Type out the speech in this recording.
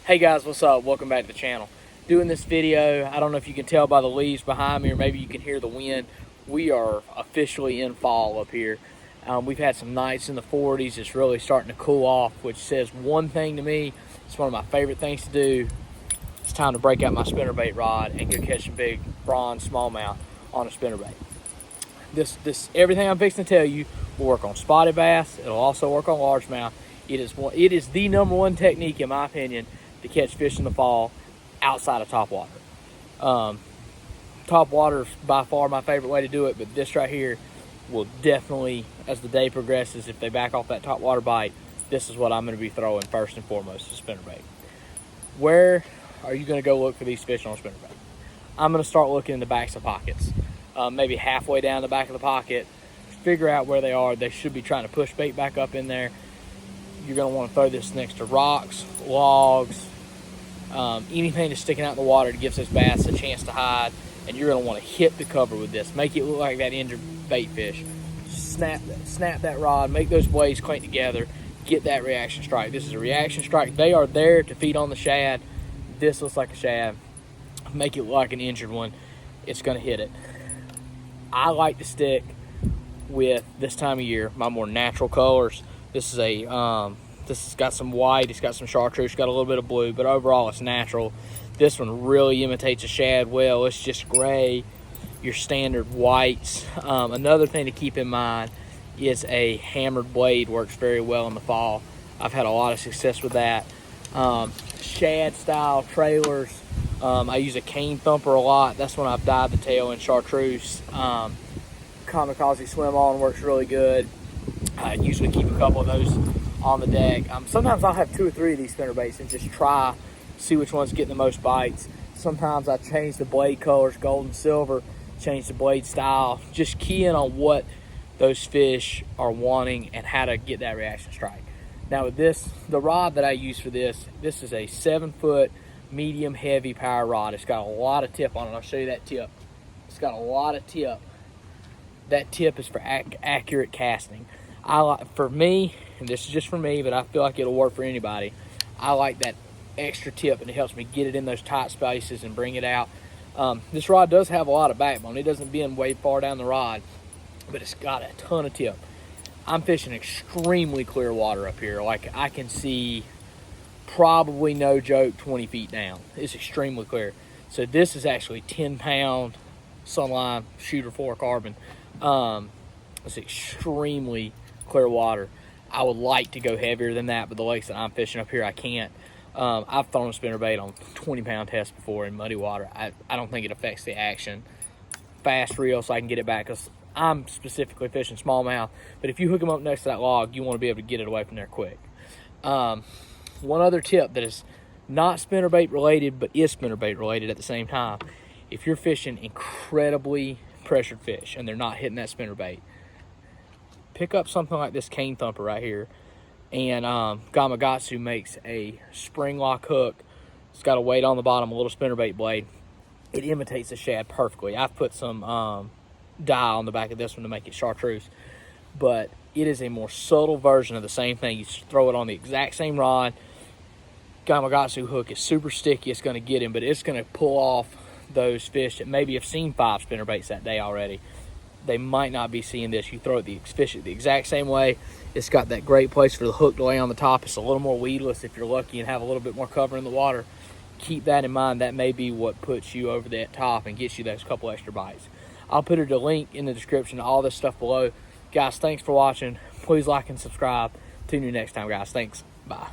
Hey guys, what's up? Welcome back to the channel. Doing this video, I don't know if you can tell by the leaves behind me or maybe you can hear the wind. We are officially in fall up here. We've had some nights in the 40s. It's really starting to cool off, which says one thing to me. It's one of my favorite things to do. It's time to break out my spinnerbait rod and go catch a big bronze smallmouth on a spinnerbait. Everything I'm fixing to tell you will work on spotted bass. It'll also work on largemouth. It is the number one technique, in my opinion, to catch fish in the fall outside of top water. Top water is by far my favorite way to do it, but this right here will definitely, as the day progresses, if they back off that top water bite, this is what I'm going to be throwing first and foremost, is spinnerbait. Where are you going to go look for these fish on a spinnerbait? I'm going to start looking in the backs of pockets, maybe halfway down the back of the pocket, figure out where they are. They should be trying to push bait back up in there. You're going to want to throw this next to rocks, logs, anything that's sticking out in the water that gives those bass a chance to hide, and you're going to want to hit the cover with this. Make it look like that injured bait fish. Snap that rod, make those blades clink together, get that reaction strike. This is a reaction strike. They are there to feed on the shad. This looks like a shad. Make it look like an injured one. It's going to hit it. I like to stick with, this time of year, my more natural colors. This is this has got some white, it's got some chartreuse, got a little bit of blue, but overall it's natural. This one really imitates a shad well. It's just gray, your standard whites. Another thing to keep in mind is a hammered blade works very well in the fall. I've had a lot of success with that. Shad style trailers, I use a cane thumper a lot. That's when I've dyed the tail in chartreuse. Kamikaze swim on works really good. I usually keep a couple of those on the deck. Sometimes I'll have 2 or 3 of these spinnerbaits and just see which one's getting the most bites. Sometimes I change the blade colors, gold and silver, change the blade style, just key in on what those fish are wanting and how to get that reaction strike. Now with this, the rod that I use for this is a 7-foot medium heavy power rod. It's got a lot of tip on it. I'll show you that tip. It's got a lot of tip. That tip is for accurate casting. For me, and this is just for me, but I feel like it'll work for anybody, I like that extra tip, and it helps me get it in those tight spaces and bring it out. This rod does have a lot of backbone. It doesn't bend way far down the rod, but it's got a ton of tip. I'm fishing extremely clear water up here. Like, I can see probably, no joke, 20 feet down. It's extremely clear. So this is actually 10-pound Sunline shooter fluorocarbon. It's extremely clear water. I would like to go heavier than that, but the lakes that I'm fishing up here, I can't. I've thrown a spinnerbait on 20-pound test before in muddy water. I don't think it affects the action. Fast reel so I can get it back, because I'm specifically fishing smallmouth. But if you hook them up next to that log, you want to be able to get it away from there quick. One other tip that is not spinnerbait related, but is spinnerbait related at the same time. If you're fishing incredibly pressured fish and they're not hitting that spinnerbait, pick up something like this cane thumper right here, and Gamakatsu makes a spring lock hook. It's got a weight on the bottom, a little spinnerbait blade. It imitates the shad perfectly. I've put some dye on the back of this one to make it chartreuse, but it is a more subtle version of the same thing. You throw it on the exact same rod. Gamakatsu hook is super sticky. It's going to get him, but it's going to pull off those fish that maybe have seen 5 spinnerbaits that day already. They might not be seeing this. You throw the fish it the exact same way. It's got that great place for the hook to lay on the top. It's a little more weedless if you're lucky and have a little bit more cover in the water. Keep that in mind. That may be what puts you over that top and gets you those couple extra bites. I'll put a link in the description to all this stuff below. Guys, thanks for watching. Please like and subscribe. Tune in next time, guys. Thanks. Bye.